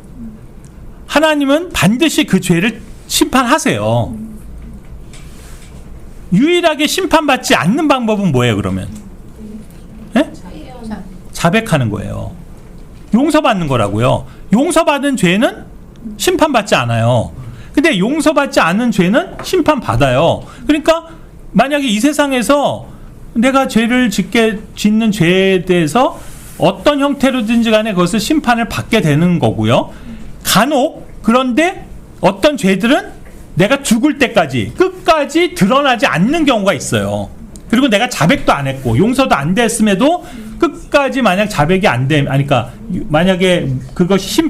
하나님은 반드시 그 죄를 심판하세요. 유일하게 심판받지 않는 방법은 뭐예요, 그러면? 예? 자백하는 거예요. 용서받는 거라고요. 용서받은 죄는 심판받지 않아요. 근데 용서받지 않은 죄는 심판받아요. 그러니까 만약에 이 세상에서 내가 죄를 짓는 죄에 대해서 어떤 형태로든지 간에 그것을 심판을 받게 되는 거고요. 간혹 그런데 어떤 죄들은 내가 죽을 때까지 끝까지 드러나지 않는 경우가 있어요. 그리고 내가 자백도 안 했고 용서도 안 됐음에도 끝까지 만약 자백이 안 됨, 그러니까 만약에 그것이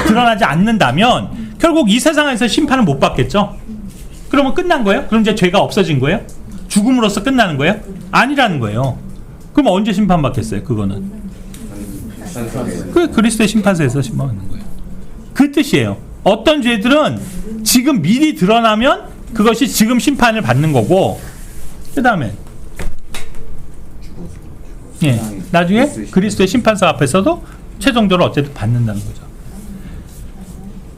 드러나지 않는다면 결국 이 세상에서 심판을 못 받겠죠. 그러면 끝난 거예요? 그럼 이제 죄가 없어진 거예요? 죽음으로써 끝나는 거예요? 아니라는 거예요. 그럼 언제 심판받겠어요? 그거는 그 그리스도의 심판서에서 심판받는 거예요. 그 뜻이에요. 어떤 죄들은 지금 미리 드러나면 그것이 지금 심판을 받는 거고, 그 다음에 예, 나중에 그리스도의 심판서 앞에서도 최종적으로 어쨌든 받는다는 거죠.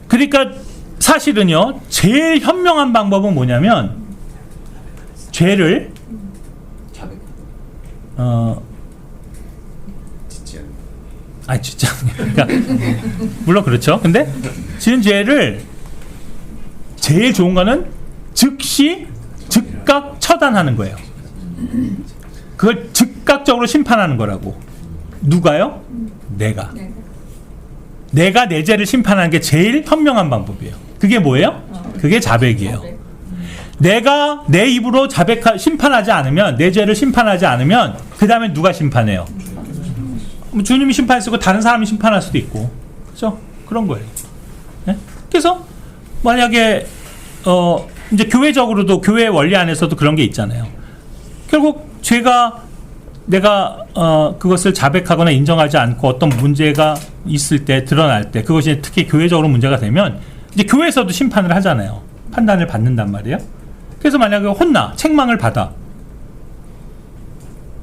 그러니까 사실은요, 제일 현명한 방법은 뭐냐면 죄를 진짜 그러니까 물론 그렇죠. 근데 지은 죄를 제일 좋은 거는 즉시 즉각 처단하는 거예요. 그걸 즉각적으로 심판하는 거라고. 누가요? 내가 내 죄를 심판하는 게 제일 현명한 방법이에요. 그게 뭐예요? 그게 자백이에요. 내가 내 입으로 심판하지 않으면, 내 죄를 심판하지 않으면 그 다음에 누가 심판해요? 주님이 심판할 수도 있고 다른 사람이 심판할 수도 있고, 그렇죠? 그런 거예요. 네? 그래서 만약에 이제 교회적으로도, 교회 원리 안에서도 그런 게 있잖아요. 결국 죄가 내가 그것을 자백하거나 인정하지 않고 어떤 문제가 있을 때, 드러날 때, 그것이 특히 교회적으로 문제가 되면 이제 교회에서도 심판을 하잖아요. 판단을 받는단 말이에요. 그래서 만약에 혼나, 책망을 받아,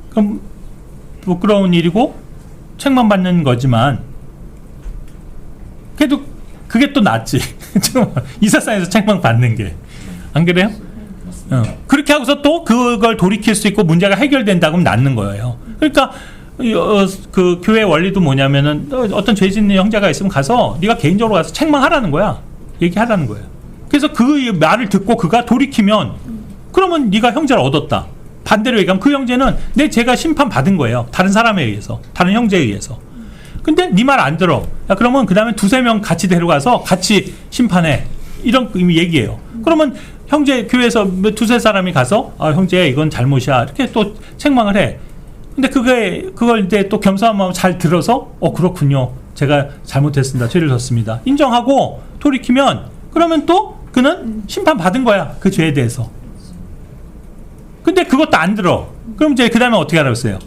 그럼 부끄러운 일이고 책망받는 거지만 그래도 그게 또 낫지. 이 세상에서 책망받는 게. 안 그래요? 그렇게 하고서 또 그걸 돌이킬 수 있고 문제가 해결된다고 하면 낫는 거예요. 그러니까 그 교회 원리도 뭐냐면은 어떤 죄 짓는 형제가 있으면 가서 네가 개인적으로 가서 책망하라는 거야. 얘기하라는 거예요. 그래서 그 말을 듣고 그가 돌이키면 그러면 네가 형제를 얻었다. 반대로 얘기하면 그 형제는 내 죄가 심판받은 거예요. 다른 사람에 의해서, 다른 형제에 의해서. 근데 네 말 안 들어. 야, 그러면 그 다음에 2-3명 같이 데려가서 같이 심판해. 이런 얘기예요. 그러면 형제 교회에서 2-3 사람이 가서 형제 이건 잘못이야. 이렇게 또 책망을 해. 근데 그걸 이제 또 겸손한 마음 잘 들어서 그렇군요. 제가 잘못했습니다. 죄를 졌습니다. 인정하고 돌이키면 그러면 또 그는 심판받은 거야. 그 죄에 대해서. 근데 그것도 안 들어. 그럼 이제 그 다음에 어떻게 하라고 했어요?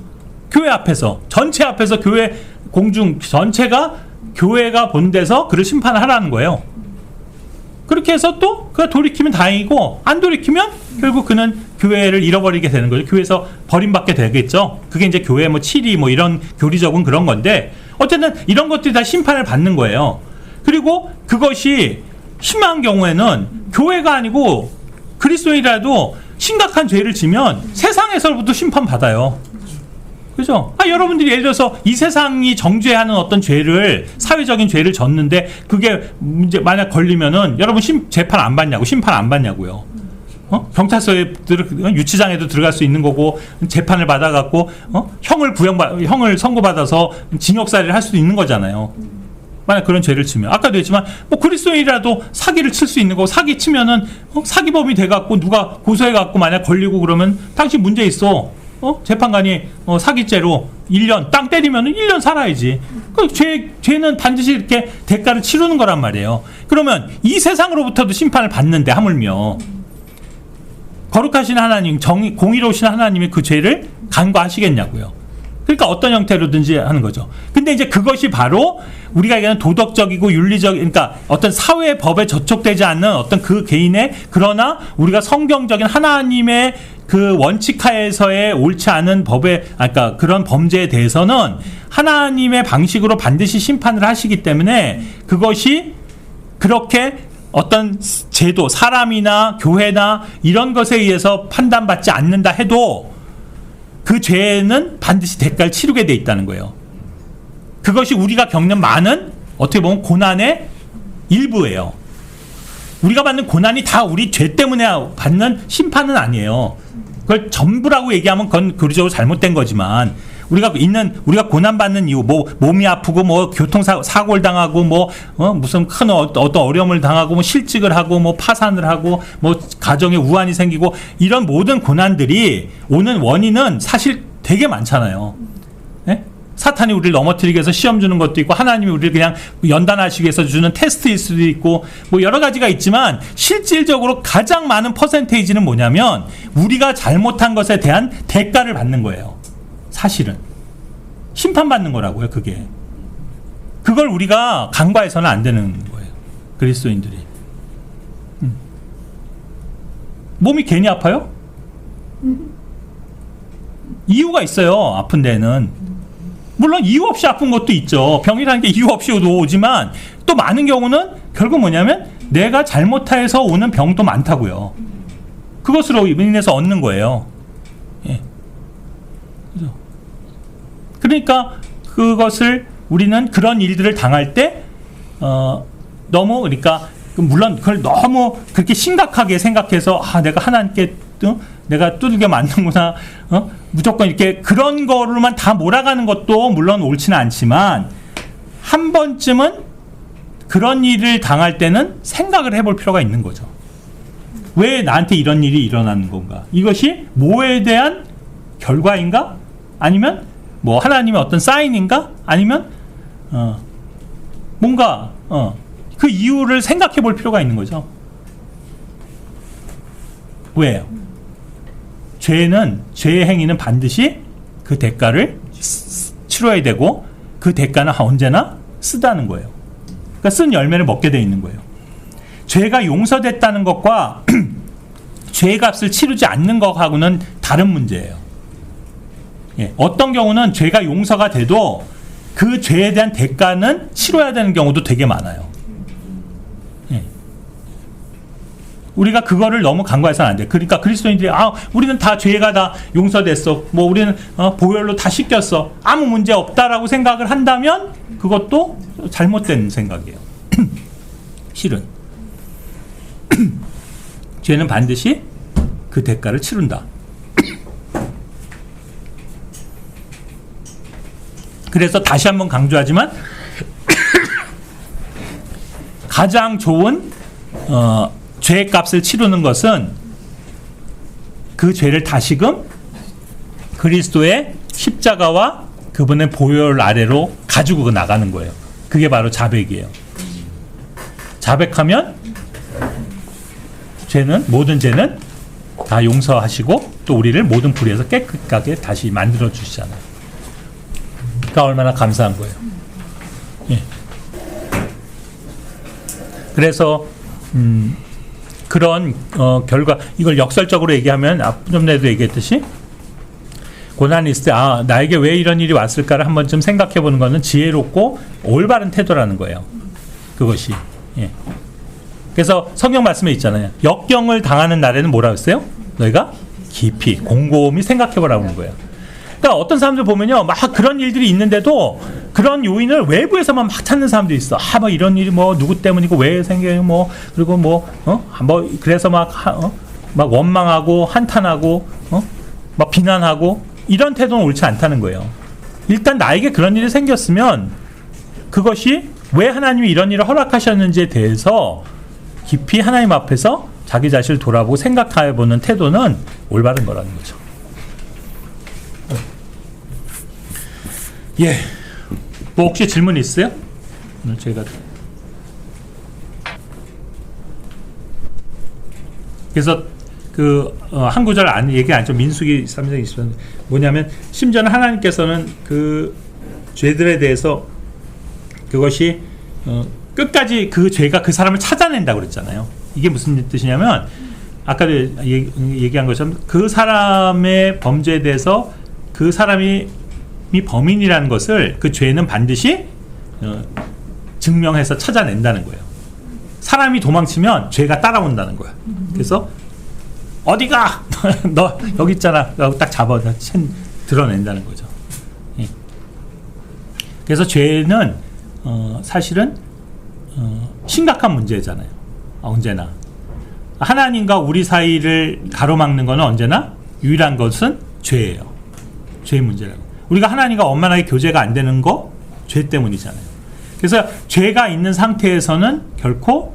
교회 앞에서, 전체 앞에서 교회 공중 전체가 교회가 본 데서 그를 심판하라는 거예요. 그렇게 해서 또 그가 돌이키면 다행이고 안 돌이키면 결국 그는 교회를 잃어버리게 되는 거죠. 교회에서 버림받게 되겠죠. 그게 이제 교회 뭐 치리 뭐 이런 교리적인 그런 건데 어쨌든 이런 것들이 다 심판을 받는 거예요. 그리고 그것이 심한 경우에는 교회가 아니고 그리스도인이라도 심각한 죄를 지면 세상에서부터 심판받아요. 그죠? 여러분들이 예를 들어서 이 세상이 정죄하는 어떤 죄를, 사회적인 죄를 졌는데 그게 문제 만약 걸리면은 여러분 재판 안 받냐고, 심판 안 받냐고요. 경찰서에 유치장에도 들어갈 수 있는 거고 재판을 받아갖고 형을 선고받아서 징역살이를 할 수도 있는 거잖아요. 만약 그런 죄를 치면 아까도 했지만 뭐 그리스도인이라도 사기를 칠 수 있는 거고 사기 치면은 사기범이 돼갖고 누가 고소해갖고 만약 걸리고 그러면 당신 문제 있어. 재판관이 사기죄로 1년 땅 때리면은 1년 살아야지. 그 죄는 반드시 이렇게 대가를 치르는 거란 말이에요. 그러면 이 세상으로부터도 심판을 받는데 하물며 거룩하신 하나님, 공의로우신 하나님이 그 죄를 간과하시겠냐고요. 그러니까 어떤 형태로든지 하는 거죠. 근데 이제 그것이 바로 우리가 얘기하는 도덕적이고 윤리적, 그러니까 어떤 사회 법에 저촉되지 않는 어떤 그 개인의, 그러나 우리가 성경적인 하나님의 그 원칙하에서의 옳지 않은 법에, 그러니까 그런 범죄에 대해서는 하나님의 방식으로 반드시 심판을 하시기 때문에 그것이 그렇게 어떤 제도, 사람이나 교회나 이런 것에 의해서 판단받지 않는다 해도 그 죄는 반드시 대가를 치르게 돼 있다는 거예요. 그것이 우리가 겪는 많은 어떻게 보면 고난의 일부예요. 우리가 받는 고난이 다 우리 죄 때문에 받는 심판은 아니에요. 그걸 전부라고 얘기하면 그건 교리적으로 잘못된 거지만 우리가 고난받는 이유, 뭐 몸이 아프고 뭐 교통사고를 당하고 뭐 무슨 큰 어떤 어려움을 당하고 뭐 실직을 하고 뭐 파산을 하고 뭐 가정에 우환이 생기고 이런 모든 고난들이 오는 원인은 사실 되게 많잖아요. 네? 사탄이 우리를 넘어뜨리기 위해서 시험 주는 것도 있고 하나님이 우리를 그냥 연단하시기 위해서 주는 테스트일 수도 있고 뭐 여러 가지가 있지만 실질적으로 가장 많은 퍼센테이지는 뭐냐면 우리가 잘못한 것에 대한 대가를 받는 거예요. 사실은 심판받는 거라고요. 그걸 우리가 간과해서는 안 되는 거예요. 그리스도인들이. 몸이 괜히 아파요? 이유가 있어요. 아픈 데는. 물론 이유 없이 아픈 것도 있죠. 병이라는 게 이유 없이도 오지만 또 많은 경우는 결국 뭐냐면 내가 잘못해서 오는 병도 많다고요. 그것으로 인해서 얻는 거예요. 예. 그러니까 그것을 우리는 그런 일들을 당할 때 너무, 그러니까 물론 그걸 너무 그렇게 심각하게 생각해서 내가 하나님께 내가 두들겨 맞는구나, 무조건 이렇게 그런 거로만 다 몰아가는 것도 물론 옳지는 않지만 한 번쯤은 그런 일을 당할 때는 생각을 해볼 필요가 있는 거죠. 왜 나한테 이런 일이 일어나는 건가? 이것이 뭐에 대한 결과인가? 아니면 뭐 하나님의 어떤 사인인가? 아니면 뭔가 그 이유를 생각해 볼 필요가 있는 거죠. 왜요? 죄의 행위는 반드시 그 대가를 치러야 되고 그 대가는 언제나 쓰다는 거예요. 그러니까 쓴 열매를 먹게 돼 있는 거예요. 죄가 용서됐다는 것과 죄의 값을 치르지 않는 것하고는 다른 문제예요. 예, 어떤 경우는 죄가 용서가 돼도 그 죄에 대한 대가는 치러야 되는 경우도 되게 많아요. 예. 우리가 그거를 너무 간과해서는 안 돼. 그러니까 그리스도인들이 우리는 다 죄가 다 용서됐어. 뭐 우리는 보혈로 다 씻겼어. 아무 문제 없다라고 생각을 한다면 그것도 잘못된 생각이에요. 실은 죄는 반드시 그 대가를 치른다. 그래서 다시 한번 강조하지만 가장 좋은 죄의 값을 치르는 것은 그 죄를 다시금 그리스도의 십자가와 그분의 보혈 아래로 가지고 나가는 거예요. 그게 바로 자백이에요. 자백하면 모든 죄는 다 용서하시고 또 우리를 모든 불의에서 깨끗하게 다시 만들어 주시잖아요. 그러니까 얼마나 감사한 거예요. 예. 그래서 그런 결과, 이걸 역설적으로 얘기하면 좀 전에도 얘기했듯이 고난이 있을 때 나에게 왜 이런 일이 왔을까를 한번 좀 생각해 보는 것은 지혜롭고 올바른 태도라는 거예요. 그것이. 예. 그래서 성경 말씀에 있잖아요. 역경을 당하는 날에는 뭐라고 했어요? 너희가 깊이 곰곰이 생각해 보라고 하는 거예요. 그러니까 어떤 사람들 보면요, 막 그런 일들이 있는데도 그런 요인을 외부에서만 막 찾는 사람도 있어. 뭐 이런 일이 뭐 누구 때문이고 왜 생겨요? 뭐 그리고 뭐 그래서 막 원망하고 한탄하고 막 비난하고 이런 태도는 옳지 않다는 거예요. 일단 나에게 그런 일이 생겼으면 그것이 왜 하나님이 이런 일을 허락하셨는지에 대해서 깊이 하나님 앞에서 자기 자신을 돌아보고 생각해보는 태도는 올바른 거라는 거죠. 예. 뭐 혹시 질문 있어요? 오늘 제가 그래서 한 구절 얘기 안 좀 민수기 3장 20절 뭐냐면 심지어는 하나님께서는 그 죄들에 대해서 그것이 끝까지 그 죄가 그 사람을 찾아낸다고 그랬잖아요. 이게 무슨 뜻이냐면 아까도 얘기한 것처럼 그 사람의 범죄에 대해서 그 사람이 범인이라는 것을 그 죄는 반드시 증명해서 찾아낸다는 거예요. 사람이 도망치면 죄가 따라온다는 거야. 그래서 어디가 너 여기 있잖아. 딱 잡아 드러낸다는 거죠. 예. 그래서 죄는 사실은 심각한 문제잖아요. 언제나 하나님과 우리 사이를 가로막는 것은 언제나 유일한 것은 죄예요. 죄의 문제라고. 우리가 하나님과 원만하게 교제가 안 되는 거 죄 때문이잖아요. 그래서 죄가 있는 상태에서는 결코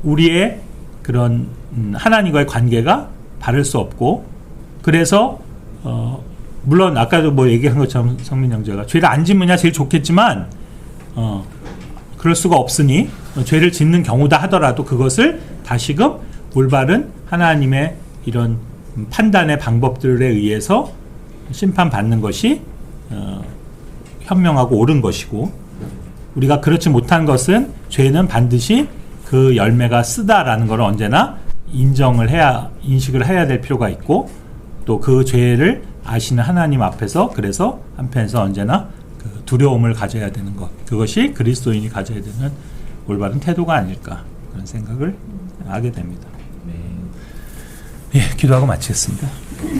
우리의 그런 하나님과의 관계가 바를 수 없고, 그래서 물론 아까도 뭐 얘기한 것처럼 성민 형제가 죄를 안 짓느냐 제일 좋겠지만 그럴 수가 없으니 죄를 짓는 경우다 하더라도 그것을 다시금 올바른 하나님의 이런 판단의 방법들에 의해서 심판받는 것이 현명하고 옳은 것이고, 우리가 그렇지 못한 것은 죄는 반드시 그 열매가 쓰다라는 걸 언제나 인식을 해야 될 필요가 있고, 또 그 죄를 아시는 하나님 앞에서 그래서 한편에서 언제나 그 두려움을 가져야 되는 것, 그것이 그리스도인이 가져야 되는 올바른 태도가 아닐까 그런 생각을 하게 됩니다. 예, 기도하고 마치겠습니다.